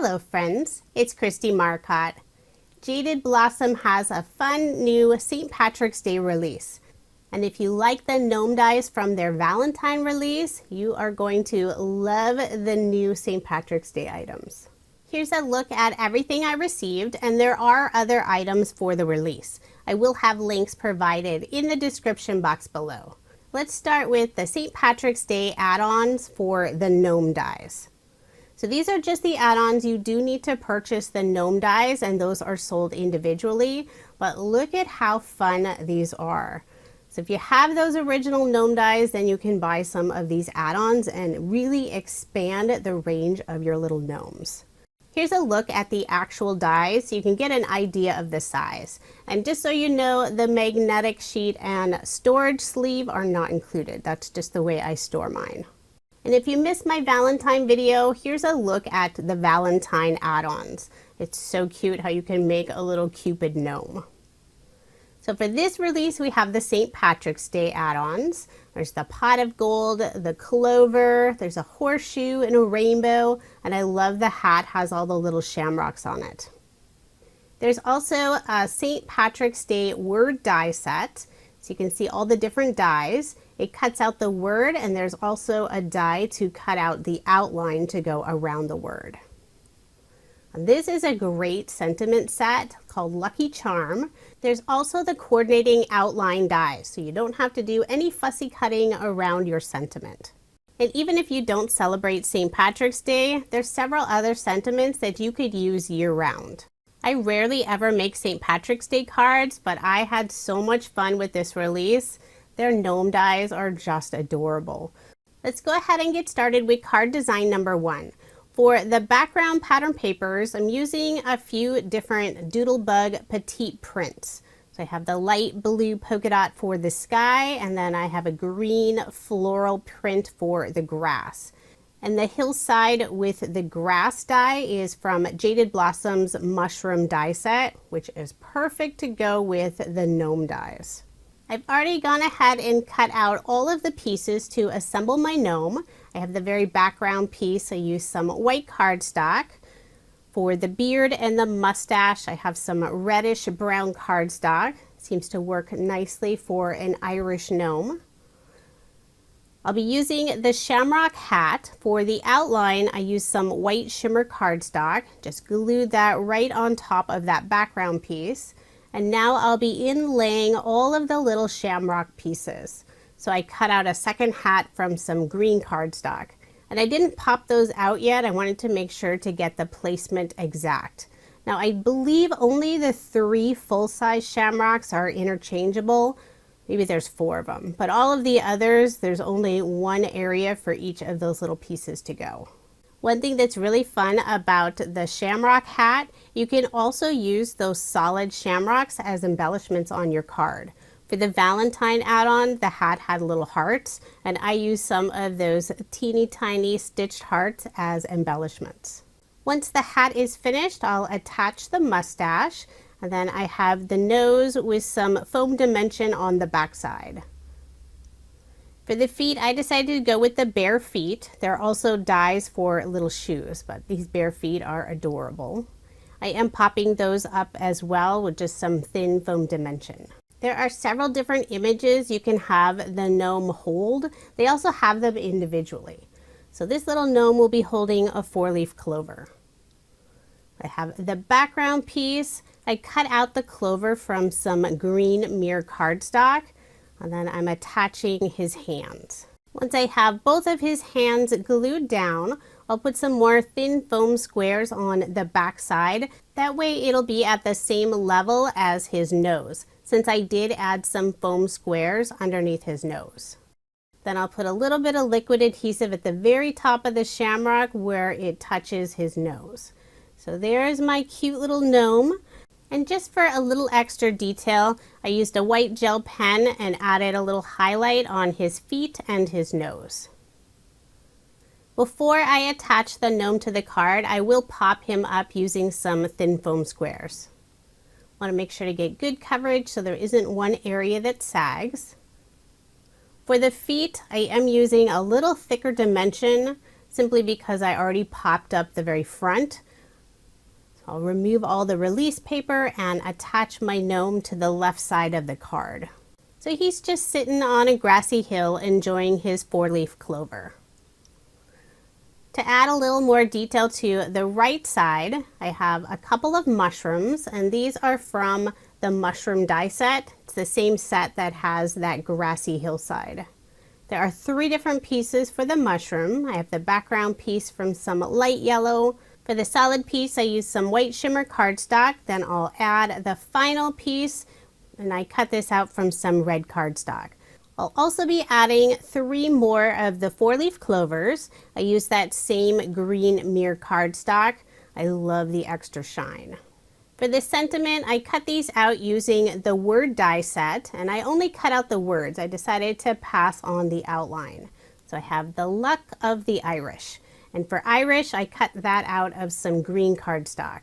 Hello friends, it's Kristie Marcotte. Jaded Blossom has a fun new St. Patrick's Day release. And if you like the Gnome Dies from their Valentine release, you are going to love the new St. Patrick's Day items. Here's a look at everything I received, and there are other items for the release. I will have links provided in the description box below. Let's start with the St. Patrick's Day add-ons for the Gnome Dies. So these are just the add-ons. You do need to purchase the Gnome Dies, and those are sold individually, but look at how fun these are. So if you have those original Gnome Dies, then you can buy some of these add-ons and really expand the range of your little gnomes. Here's a look at the actual dies so you can get an idea of the size. And just so you know, the magnetic sheet and storage sleeve are not included. That's just the way I store mine. And if you missed my Valentine video, here's a look at the Valentine add-ons. It's so cute how you can make a little Cupid gnome. So for this release, we have the St. Patrick's Day add-ons. There's the pot of gold, the clover, there's a horseshoe and a rainbow, and I love the hat has all the little shamrocks on it. There's also a St. Patrick's Day word die set. So you can see all the different dies. It cuts out the word, and there's also a die to cut out the outline to go around the word. And this is a great sentiment set called Lucky Charm. There's also the coordinating outline dies, so you don't have to do any fussy cutting around your sentiment. And even if you don't celebrate St. Patrick's Day, there's several other sentiments that you could use year-round. I rarely ever make St. Patrick's Day cards, but I had so much fun with this release. Their Gnome Dies are just adorable. Let's go ahead and get started with card design number 1. For the background pattern papers, I'm using a few different Doodlebug Petite prints. So I have the light blue polka dot for the sky, and then I have a green floral print for the grass. And the hillside with the grass die is from Jaded Blossom's mushroom die set, which is perfect to go with the Gnome Dies. I've already gone ahead and cut out all of the pieces to assemble my gnome. I have the very background piece. I used some white cardstock. For the beard and the mustache, I have some reddish brown cardstock. Seems to work nicely for an Irish gnome. I'll be using the shamrock hat. For the outline, I used some white shimmer cardstock. Just glued that right on top of that background piece. And now I'll be inlaying all of the little shamrock pieces. So I cut out a second hat from some green cardstock. And I didn't pop those out yet. I wanted to make sure to get the placement exact. Now I believe only the 3 full-size shamrocks are interchangeable. Maybe there's 4 of them, but all of the others, there's only one area for each of those little pieces to go. One thing that's really fun about the shamrock hat, you can also use those solid shamrocks as embellishments on your card. For the Valentine add-on, the hat had little hearts, and I used some of those teeny tiny stitched hearts as embellishments. Once the hat is finished, I'll attach the mustache. And then I have the nose with some foam dimension on the back side. For the feet, I decided to go with the bare feet. There are also dies for little shoes, but these bare feet are adorable. I am popping those up as well with just some thin foam dimension. There are several different images you can have the gnome hold. They also have them individually. So this little gnome will be holding a 4-leaf clover. I have the background piece. I cut out the clover from some green mirror cardstock, and then I'm attaching his hands. Once I have both of his hands glued down, I'll put some more thin foam squares on the back side. That way it'll be at the same level as his nose, since I did add some foam squares underneath his nose. Then I'll put a little bit of liquid adhesive at the very top of the shamrock where it touches his nose. So there's my cute little gnome. And just for a little extra detail, I used a white gel pen and added a little highlight on his feet and his nose. Before I attach the gnome to the card, I will pop him up using some thin foam squares. I want to make sure to get good coverage so there isn't one area that sags. For the feet, I am using a little thicker dimension simply because I already popped up the very front. I'll remove all the release paper and attach my gnome to the left side of the card. So he's just sitting on a grassy hill enjoying his 4-leaf clover. To add a little more detail to the right side, I have a couple of mushrooms, and these are from the mushroom die set. It's the same set that has that grassy hillside. There are 3 different pieces for the mushroom. I have the background piece from some light yellow. For the solid piece, I use some white shimmer cardstock. Then I'll add the final piece, and I cut this out from some red cardstock. I'll also be adding 3 more of the 4-leaf clovers. I use that same green mirror cardstock. I love the extra shine. For this sentiment, I cut these out using the word die set, and I only cut out the words. I decided to pass on the outline. So I have the luck of the Irish. And for Irish, I cut that out of some green cardstock.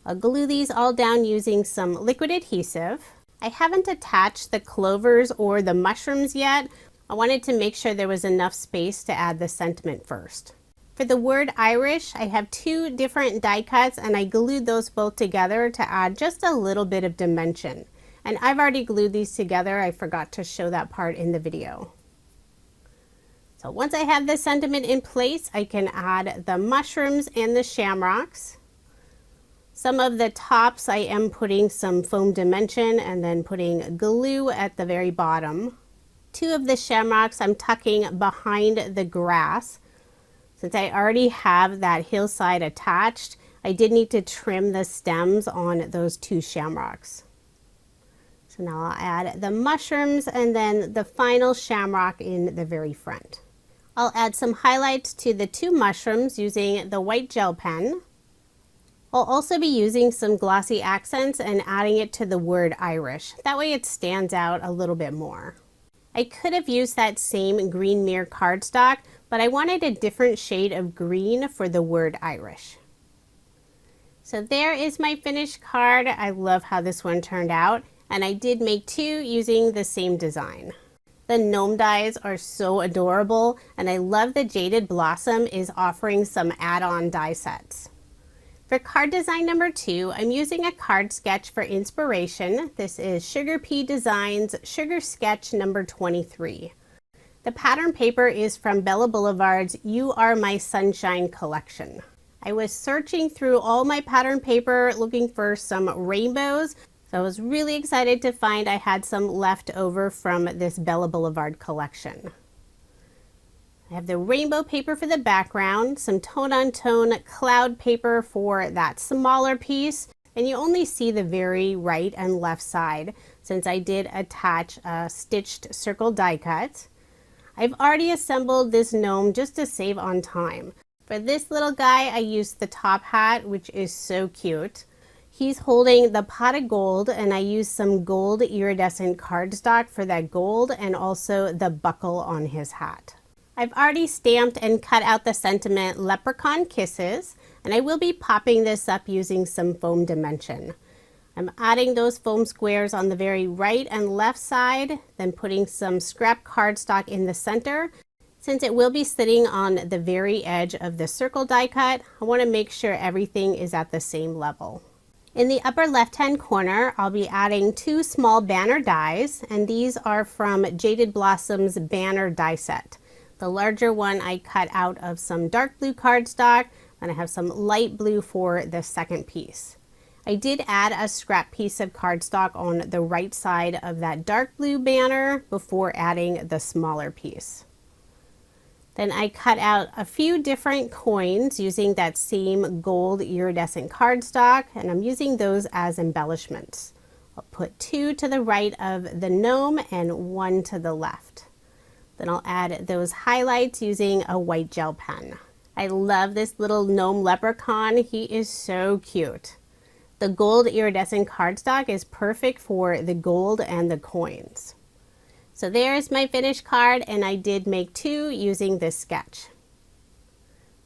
I'll glue these all down using some liquid adhesive. I haven't attached the clovers or the mushrooms yet. I wanted to make sure there was enough space to add the sentiment first. For the word Irish, I have 2 different die cuts, and I glued those both together to add just a little bit of dimension. And I've already glued these together. I forgot to show that part in the video. So once I have the sentiment in place, I can add the mushrooms and the shamrocks. Some of the tops I am putting some foam dimension and then putting glue at the very bottom. 2 of the shamrocks I'm tucking behind the grass. Since I already have that hillside attached, I did need to trim the stems on those 2 shamrocks. So now I'll add the mushrooms and then the final shamrock in the very front. I'll add some highlights to the 2 mushrooms using the white gel pen. I'll also be using some glossy accents and adding it to the word Irish. That way it stands out a little bit more. I could have used that same green mirror cardstock, but I wanted a different shade of green for the word Irish. So there is my finished card. I love how this one turned out, and I did make 2 using the same design. The Gnome Dies are so adorable, and I love that Jaded Blossom is offering some add-on die sets. For card design number 2, I'm using a card sketch for inspiration. This is Sugar Pea Designs Sugar Sketch number 23. The pattern paper is from Blvd's You Are My Sunshine collection. I was searching through all my pattern paper looking for some rainbows, so I was really excited to find I had some left over from this Blvd collection. I have the rainbow paper for the background, some tone-on-tone cloud paper for that smaller piece, and you only see the very right and left side since I did attach a stitched circle die cut. I've already assembled this gnome just to save on time. For this little guy, I used the top hat, which is so cute. He's holding the pot of gold, and I used some gold iridescent cardstock for that gold and also the buckle on his hat. I've already stamped and cut out the sentiment Leprechaun Kisses, and I will be popping this up using some foam dimension. I'm adding those foam squares on the very right and left side, then putting some scrap cardstock in the center. Since it will be sitting on the very edge of the circle die cut, I want to make sure everything is at the same level. In the upper left-hand corner, I'll be adding 2 small banner dies, and these are from Jaded Blossom's banner die set. The larger one I cut out of some dark blue cardstock, and I have some light blue for the second piece. I did add a scrap piece of cardstock on the right side of that dark blue banner before adding the smaller piece. Then I cut out a few different coins using that same gold iridescent cardstock, and I'm using those as embellishments. I'll put 2 to the right of the gnome and 1 to the left. Then I'll add those highlights using a white gel pen. I love this little gnome leprechaun. He is so cute. The gold iridescent cardstock is perfect for the gold and the coins. So there's my finished card, and I did make 2 using this sketch.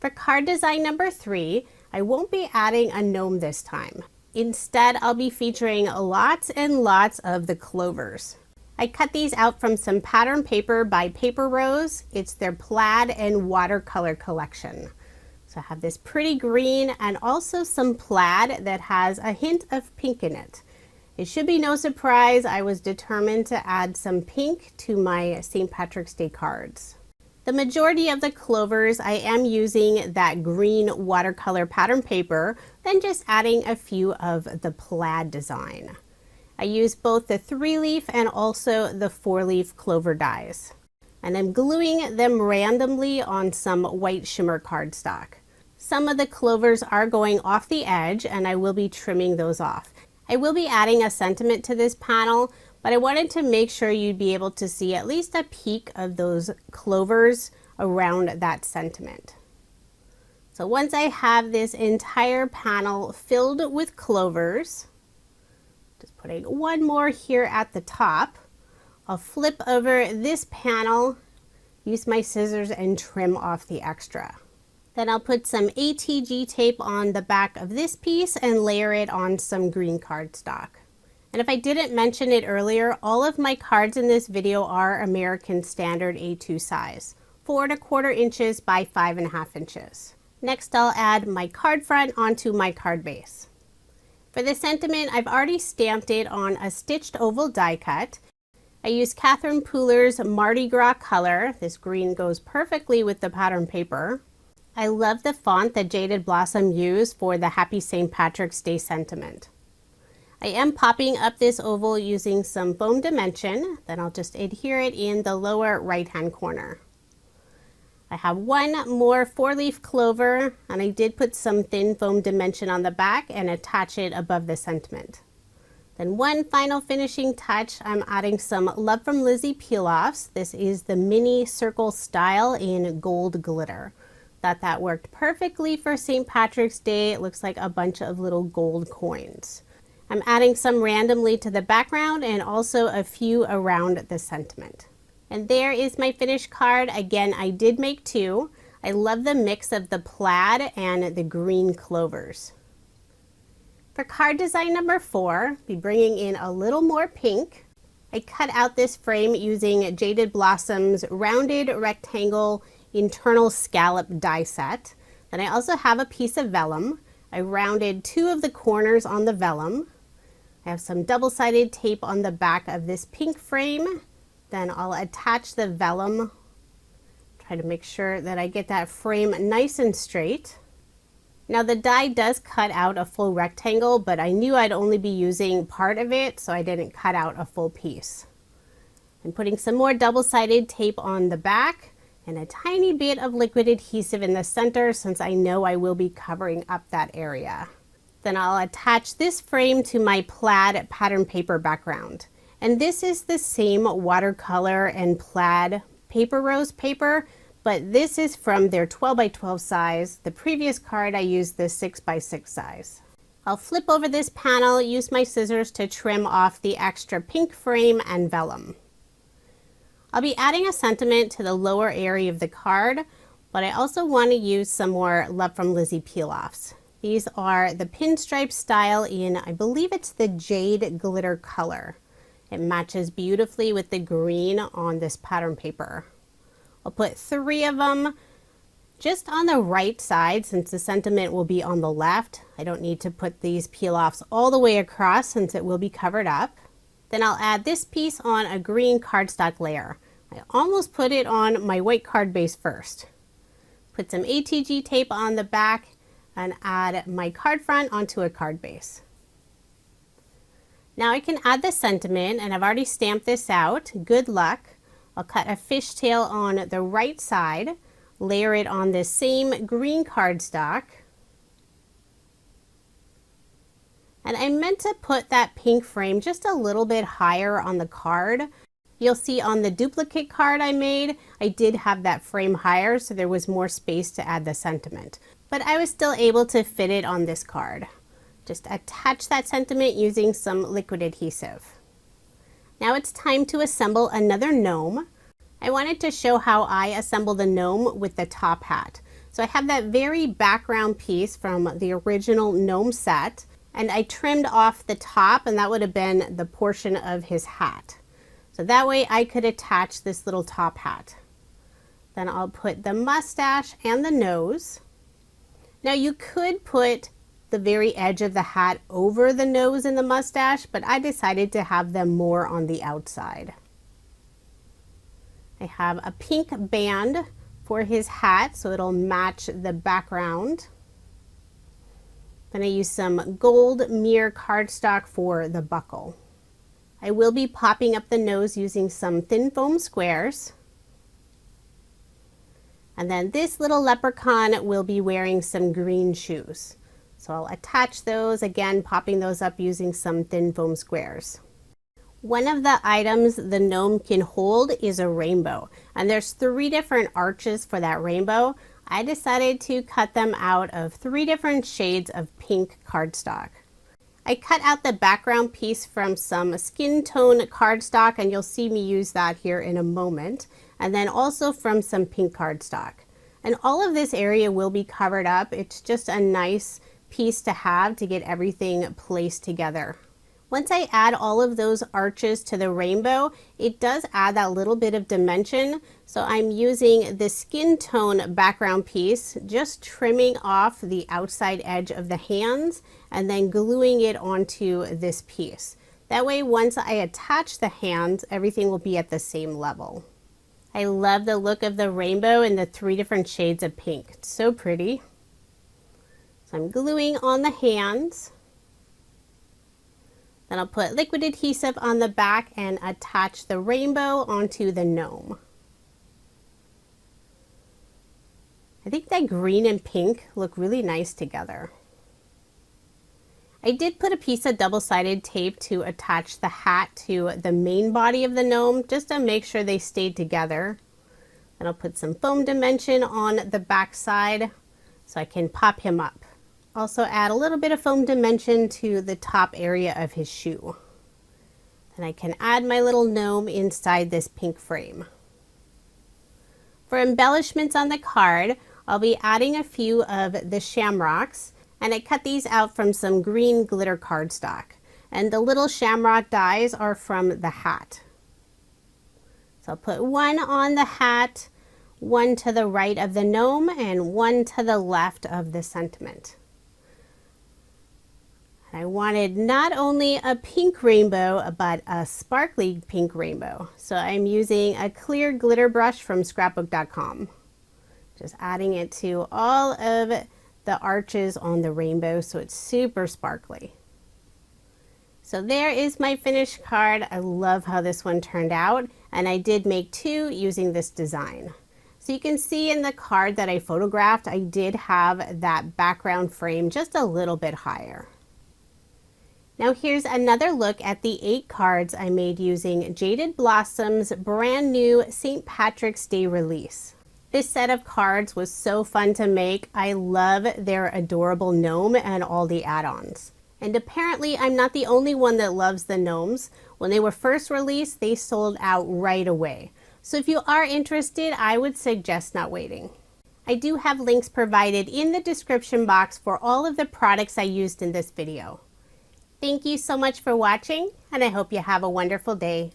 For card design number 3, I won't be adding a gnome this time. Instead, I'll be featuring lots and lots of the clovers. I cut these out from some pattern paper by Paper Rose. It's their Plaid and Watercolor collection. So I have this pretty green and also some plaid that has a hint of pink in it. It should be no surprise I was determined to add some pink to my St. Patrick's Day cards. The majority of the clovers I am using that green watercolor pattern paper, then just adding a few of the plaid design. I use both the 3-leaf and also the 4-leaf clover dies. And I'm gluing them randomly on some white shimmer cardstock. Some of the clovers are going off the edge and I will be trimming those off. I will be adding a sentiment to this panel, but I wanted to make sure you'd be able to see at least a peek of those clovers around that sentiment. So once I have this entire panel filled with clovers, just putting one more here at the top, I'll flip over this panel, use my scissors and trim off the extra. Then I'll put some ATG tape on the back of this piece and layer it on some green cardstock. And if I didn't mention it earlier, all of my cards in this video are American Standard A2 size, 4 1/4 inches by 5 1/2 inches. Next, I'll add my card front onto my card base. For the sentiment, I've already stamped it on a stitched oval die cut. I used Catherine Pooler's Mardi Gras color. This green goes perfectly with the pattern paper. I love the font that Jaded Blossom used for the Happy St. Patrick's Day sentiment. I am popping up this oval using some foam dimension, then I'll just adhere it in the lower right hand corner. I have one more 4-leaf clover and I did put some thin foam dimension on the back and attach it above the sentiment. Then one final finishing touch, I'm adding some Love from Lizzie peel-offs. This is the mini circle style in gold glitter. Thought that worked perfectly for St. Patrick's Day. It looks like a bunch of little gold coins. I'm adding some randomly to the background and also a few around the sentiment. And there is my finished card. Again, I did make 2. I love the mix of the plaid and the green clovers. For card design number 4, be bringing in a little more pink. I cut out this frame using Jaded Blossom's rounded rectangle internal scallop die set. Then I also have a piece of vellum. I rounded 2 of the corners on the vellum. I have some double-sided tape on the back of this pink frame. Then I'll attach the vellum. Try to make sure that I get that frame nice and straight. Now the die does cut out a full rectangle, but I knew I'd only be using part of it, so I didn't cut out a full piece. I'm putting some more double-sided tape on the back and a tiny bit of liquid adhesive in the center since I know I will be covering up that area. Then I'll attach this frame to my plaid pattern paper background. And this is the same watercolor and plaid paper rose paper, but this is from their 12 by 12 size. The previous card I used the 6 by 6 size. I'll flip over this panel, use my scissors to trim off the extra pink frame and vellum. I'll be adding a sentiment to the lower area of the card, but I also want to use some more Love from Lizzie peel-offs. These are the pinstripe style in, I believe it's the jade glitter color. It matches beautifully with the green on this pattern paper. I'll put 3 of them just on the right side since the sentiment will be on the left. I don't need to put these peel-offs all the way across since it will be covered up. Then I'll add this piece on a green cardstock layer. I almost put it on my white card base first. Put some ATG tape on the back and add my card front onto a card base. Now I can add the sentiment, and I've already stamped this out. Good luck. I'll cut a fishtail on the right side, layer it on this same green cardstock. And I meant to put that pink frame just a little bit higher on the card. You'll see on the duplicate card I made, I did have that frame higher, so there was more space to add the sentiment. But I was still able to fit it on this card. Just attach that sentiment using some liquid adhesive. Now it's time to assemble another gnome. I wanted to show how I assemble the gnome with the top hat. So I have that very background piece from the original gnome set, and I trimmed off the top, and that would have been the portion of his hat. So that way I could attach this little top hat. Then I'll put the mustache and the nose. Now you could put the very edge of the hat over the nose and the mustache, but I decided to have them more on the outside. I have a pink band for his hat, so it'll match the background. Then I use some gold mirror cardstock for the buckle. I will be popping up the nose using some thin foam squares. And then this little leprechaun will be wearing some green shoes. So I'll attach those, again popping those up using some thin foam squares. One of the items the gnome can hold is a rainbow, and there's 3 different arches for that rainbow. I decided to cut them out of 3 different shades of pink cardstock. I cut out the background piece from some skin tone cardstock, and you'll see me use that here in a moment, and then also from some pink cardstock. And all of this area will be covered up. It's just a nice piece to have to get everything placed together. Once I add all of those arches to the rainbow, it does add that little bit of dimension. So I'm using the skin tone background piece, just trimming off the outside edge of the hands and then gluing it onto this piece. That way, once I attach the hands, everything will be at the same level. I love the look of the rainbow in the 3 different shades of pink. It's so pretty. So I'm gluing on the hands. Then I'll put liquid adhesive on the back and attach the rainbow onto the gnome. I think that green and pink look really nice together. I did put a piece of double-sided tape to attach the hat to the main body of the gnome, just to make sure they stayed together. Then I'll put some foam dimension on the back side so I can pop him up. Also add a little bit of foam dimension to the top area of his shoe. Then I can add my little gnome inside this pink frame. For embellishments on the card, I'll be adding a few of the shamrocks, and I cut these out from some green glitter cardstock. And the little shamrock dies are from the hat. So I'll put one on the hat, one to the right of the gnome, and one to the left of the sentiment. I wanted not only a pink rainbow, but a sparkly pink rainbow. So I'm using a clear glitter brush from scrapbook.com. Just adding it to all of the arches on the rainbow so it's super sparkly. So there is my finished card. I love how this one turned out, and I did make 2 using this design. So you can see in the card that I photographed, I did have that background frame just a little bit higher. Now here's another look at the 8 cards I made using Jaded Blossom's brand new St. Patrick's Day release. This set of cards was so fun to make. I love their adorable gnome and all the add-ons. And apparently I'm not the only one that loves the gnomes. When they were first released, they sold out right away. So if you are interested, I would suggest not waiting. I do have links provided in the description box for all of the products I used in this video. Thank you so much for watching, and I hope you have a wonderful day.